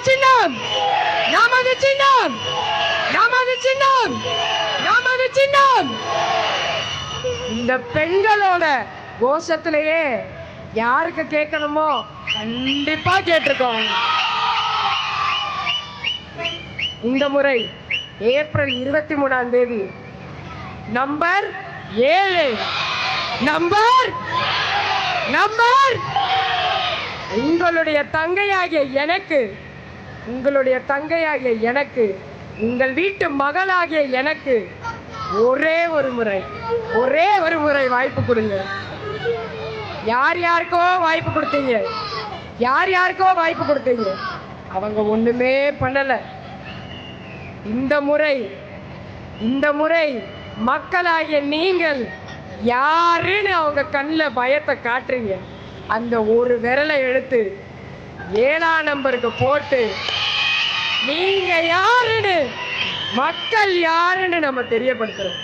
சின்னம், நமது சின்னம், நமது சின்னம், நமது சின்னம். இந்த பெண்களோட கோஷத்திலேயே யாருக்கு கேட்கணுமோ கண்டிப்பா கேட்டிருக்கோம். இந்த முறை ஏப்ரல் 23ஆம் தேதி நம்பர் 7 நம்பர் உங்களுடைய தங்கையாகிய எனக்கு உங்கள் வீட்டு மகளாகிய எனக்கு ஒரே ஒரு முறை வாய்ப்பு கொடுங்க. யார் யாருக்கோ வாய்ப்பு கொடுத்தீங்க, அவங்க ஒண்ணுமே பண்ணல. இந்த முறை மக்களாகிய நீங்கள் யாருன்னு அவங்க கண்ணில் பயத்தை காட்டுறீங்க. அந்த ஒரு விரலை எடுத்து 7ஆம் நம்பருக்கு போட்டு நீங்க யாருன்னு, மக்கள் யாருன்னு நம்ம தெரியப்படுத்துறோம்.